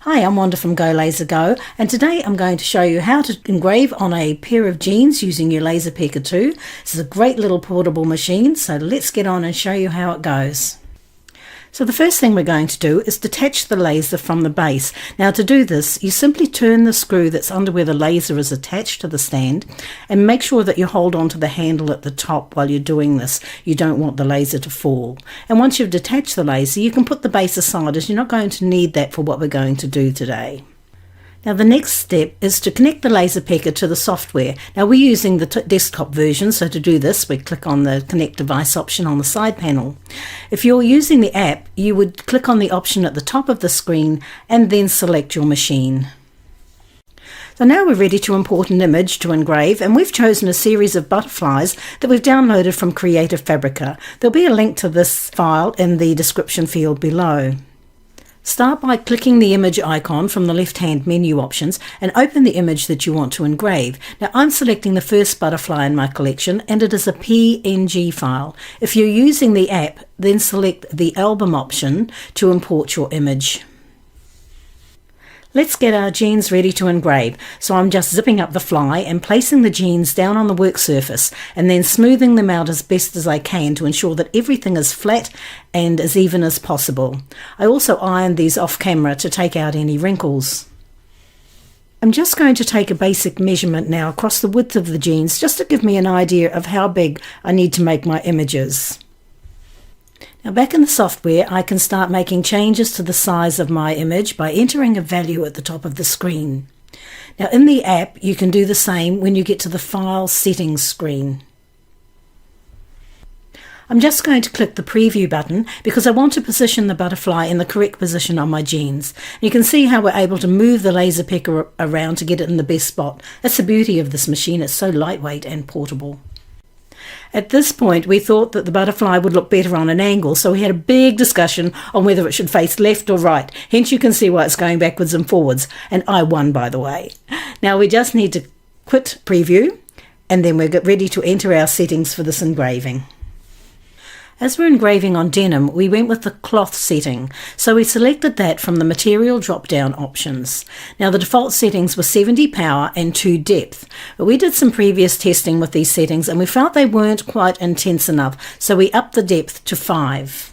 Hi, I'm Wanda from Go Laser Go, and today I'm going to show you how to engrave on a pair of jeans using your LaserPecker 2. This is a great little portable machine, so let's get on and show you how it goes. So the first thing we're going to do is detach the laser from the base. Now to do this, you simply turn the screw that's under where the laser is attached to the stand and make sure that you hold on to the handle at the top while you're doing this. You don't want the laser to fall. And once you've detached the laser, you can put the base aside as you're not going to need that for what we're going to do today. Now the next step is to connect the LaserPecker to the software. Now we're using the desktop version, so to do this we click on the connect device option on the side panel. If you're using the app, you would click on the option at the top of the screen and then select your machine. So now we're ready to import an image to engrave, and we've chosen a series of butterflies that we've downloaded from Creative Fabrica. There'll be a link to this file in the description field below. Start by clicking the image icon from the left-hand menu options and open the image that you want to engrave. Now I'm selecting the first butterfly in my collection and it is a PNG file. If you're using the app, then select the album option to import your image. Let's get our jeans ready to engrave. So I'm just zipping up the fly and placing the jeans down on the work surface and then smoothing them out as best as I can to ensure that everything is flat and as even as possible. I also ironed these off camera to take out any wrinkles. I'm just going to take a basic measurement now across the width of the jeans just to give me an idea of how big I need to make my images. Now back in the software, I can start making changes to the size of my image by entering a value at the top of the screen. Now in the app, you can do the same when you get to the File Settings screen. I'm just going to click the Preview button because I want to position the butterfly in the correct position on my jeans. You can see how we're able to move the LaserPecker around to get it in the best spot. That's the beauty of this machine, it's so lightweight and portable. At this point, we thought that the butterfly would look better on an angle, so we had a big discussion on whether it should face left or right. Hence, you can see why it's going backwards and forwards. And I won, by the way. Now, we just need to quit Preview, and then we're ready to enter our settings for this engraving. As we're engraving on denim, we went with the cloth setting, so we selected that from the material drop-down options. Now the default settings were 70 power and 2 depth, but we did some previous testing with these settings and we felt they weren't quite intense enough, so we upped the depth to 5.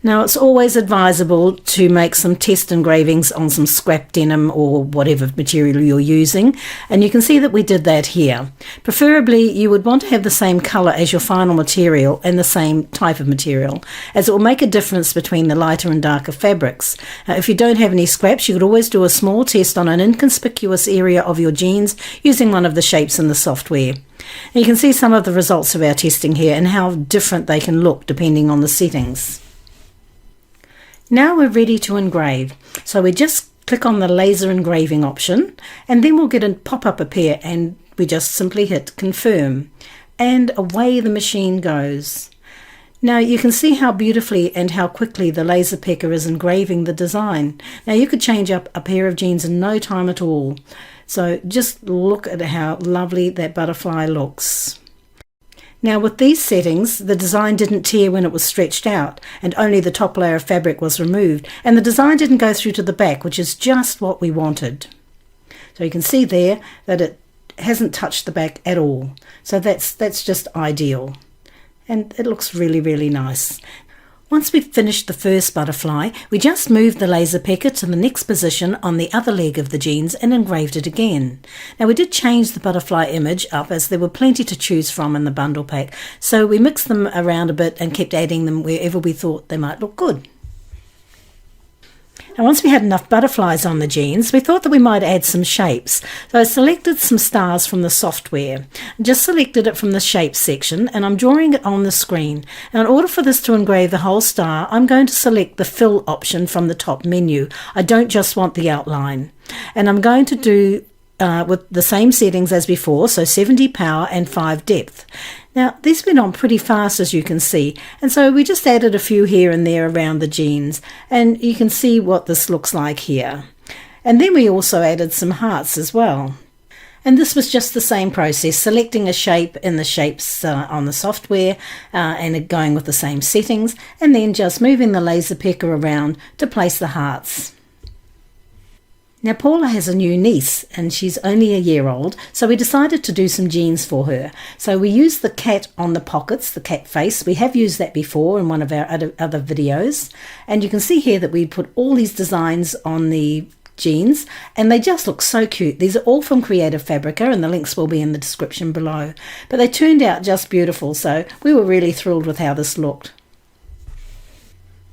Now it's always advisable to make some test engravings on some scrap denim or whatever material you're using, and you can see that we did that here. Preferably you would want to have the same colour as your final material and the same type of material, as it will make a difference between the lighter and darker fabrics. If you don't have any scraps, you could always do a small test on an inconspicuous area of your jeans using one of the shapes in the software. And you can see some of the results of our testing here and how different they can look depending on the settings. Now we're ready to engrave, so we just click on the laser engraving option and then we'll get a pop-up appear and we just simply hit confirm and away the machine goes. Now you can see how beautifully and how quickly the LaserPecker is engraving the design. Now you could change up a pair of jeans in no time at all, so just look at how lovely that butterfly looks. Now with these settings, the design didn't tear when it was stretched out and only the top layer of fabric was removed, and the design didn't go through to the back, which is just what we wanted. So you can see there that it hasn't touched the back at all. So that's just ideal. And it looks really, really nice. Once we've finished the first butterfly, we just moved the LaserPecker to the next position on the other leg of the jeans and engraved it again. Now we did change the butterfly image up as there were plenty to choose from in the bundle pack, so we mixed them around a bit and kept adding them wherever we thought they might look good. Now once we had enough butterflies on the jeans, we thought that we might add some shapes. So I selected some stars from the software. Just selected it from the shapes section and I'm drawing it on the screen. Now in order for this to engrave the whole star, I'm going to select the fill option from the top menu. I don't just want the outline. And I'm going to do with the same settings as before, so 70 power and 5 depth. Now these went on pretty fast, as you can see, and so we just added a few here and there around the jeans, and you can see what this looks like here. And then we also added some hearts as well. And this was just the same process, selecting a shape in the shapes on the software and going with the same settings, and then just moving the LaserPecker around to place the hearts. Now Paula has a new niece and she's only a year old, so we decided to do some jeans for her. So we used the cat on the pockets, the cat face. We have used that before in one of our other videos. And you can see here that we put all these designs on the jeans and they just look so cute. These are all from Creative Fabrica and the links will be in the description below. But they turned out just beautiful, so we were really thrilled with how this looked.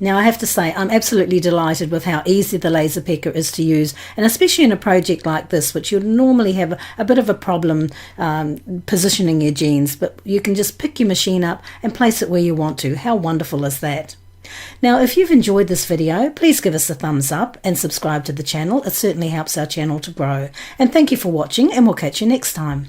Now I have to say I'm absolutely delighted with how easy the LaserPecker is to use, and especially in a project like this which you'd normally have a bit of a problem positioning your jeans, but you can just pick your machine up and place it where you want to. How wonderful is that? Now if you've enjoyed this video, please give us a thumbs up and subscribe to the channel. It certainly helps our channel to grow. And thank you for watching, and we'll catch you next time.